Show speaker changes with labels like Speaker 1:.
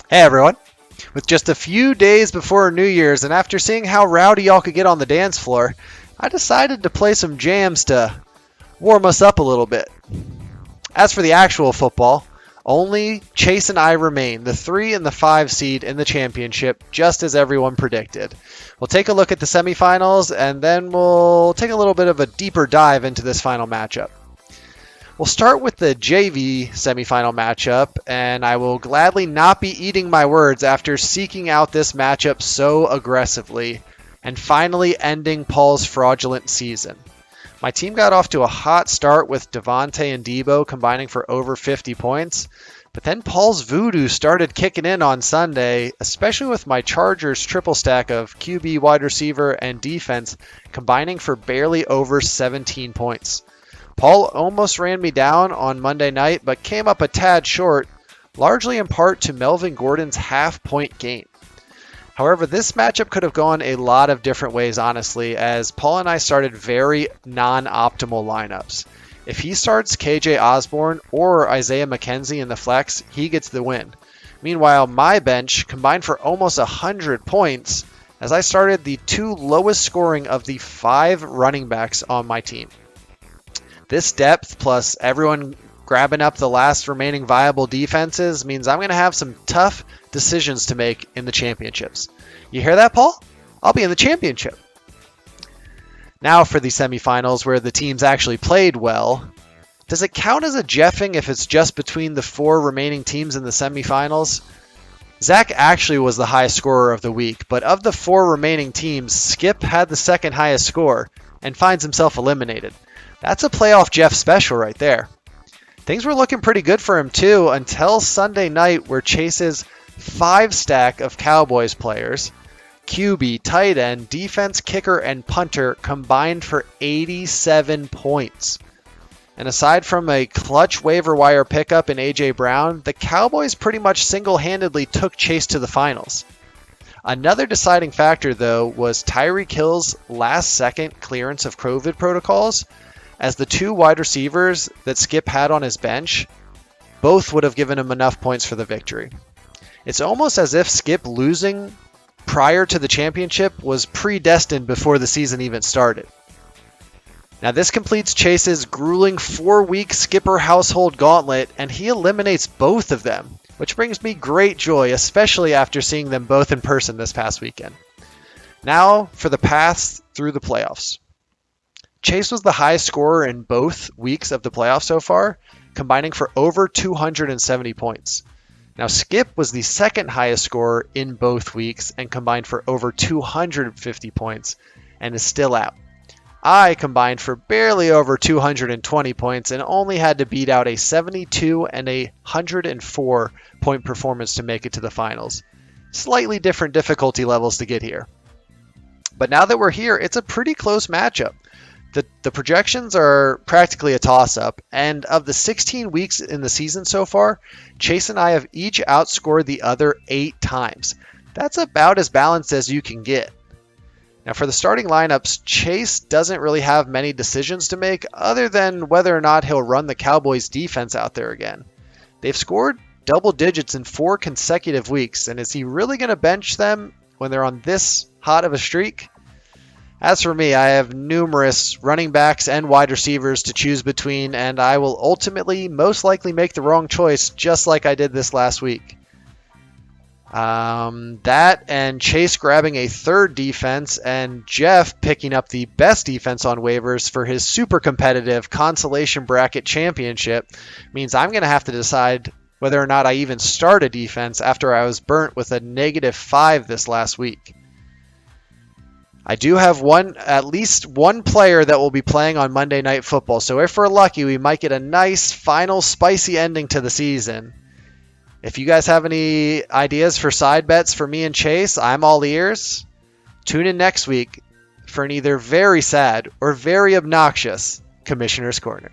Speaker 1: Hey everyone! With just a few days before New Year's and after seeing how rowdy y'all could get on the dance floor, I decided to play some jams to warm us up a little bit. As for the actual football, only Chase and I remain, the 3 and the 5 seed in the championship, just as everyone predicted. We'll take a look at the semifinals and then we'll take a little bit of a deeper dive into this final matchup. We'll start with the JV semifinal matchup, and I will gladly not be eating my words after seeking out this matchup so aggressively and finally ending Paul's fraudulent season. My team got off to a hot start with Devontae and Debo combining for over 50 points, but then Paul's voodoo started kicking in on Sunday, especially with my Chargers triple stack of QB, wide receiver, and defense combining for barely over 17 points. Paul almost ran me down on Monday night, but came up a tad short, largely in part to Melvin Gordon's half-point gain. However, this matchup could have gone a lot of different ways, honestly, as Paul and I started very non-optimal lineups. If he starts KJ Osborne or Isaiah McKenzie in the flex, he gets the win. Meanwhile, my bench combined for almost 100 points as I started the 2 lowest scoring of the 5 running backs on my team. This depth plus everyone grabbing up the last remaining viable defenses means I'm going to have some tough decisions to make in the championships. You hear that, Paul? I'll be in the championship. Now for the semifinals where the teams actually played well. Does it count as a jeffing if it's just between the 4 remaining teams in the semifinals? Zach actually was the highest scorer of the week, but of the 4 remaining teams, Skip had the second highest score and finds himself eliminated. That's a playoff Jeff special right there. Things were looking pretty good for him too until Sunday night where Chase's 5 stack of Cowboys players, QB, tight end, defense, kicker, and punter combined for 87 points. And aside from a clutch waiver wire pickup in A.J. Brown, the Cowboys pretty much single-handedly took Chase to the finals. Another deciding factor though was Tyreek Hill's last-second clearance of COVID protocols, as the 2 wide receivers that Skip had on his bench, both would have given him enough points for the victory. It's almost as if Skip losing prior to the championship was predestined before the season even started. Now this completes Chase's grueling 4-week Skipper household gauntlet, and he eliminates both of them, which brings me great joy, especially after seeing them both in person this past weekend. Now for the path through the playoffs. Chase was the highest scorer in both weeks of the playoffs so far, combining for over 270 points. Now Skip was the second highest scorer in both weeks and combined for over 250 points and is still out. I combined for barely over 220 points and only had to beat out a 72 and a 104 point performance to make it to the finals. Slightly different difficulty levels to get here. But now that we're here, it's a pretty close matchup. The projections are practically a toss-up, and of the 16 weeks in the season so far, Chase and I have each outscored the other 8 times. That's about as balanced as you can get. Now for the starting lineups, Chase doesn't really have many decisions to make other than whether or not he'll run the Cowboys defense out there again. They've scored double digits in 4 consecutive weeks, and is he really going to bench them when they're on this hot of a streak? As for me, I have numerous running backs and wide receivers to choose between, and I will ultimately most likely make the wrong choice, just like I did this last week. That and Chase grabbing a 3rd defense, and Jeff picking up the best defense on waivers for his super competitive consolation bracket championship means I'm going to have to decide whether or not I even start a defense after I was burnt with a -5 this last week. I do have at least one player that will be playing on Monday Night Football, so if we're lucky, we might get a nice, final, spicy ending to the season. If you guys have any ideas for side bets for me and Chase, I'm all ears. Tune in next week for an either very sad or very obnoxious Commissioner's Corner.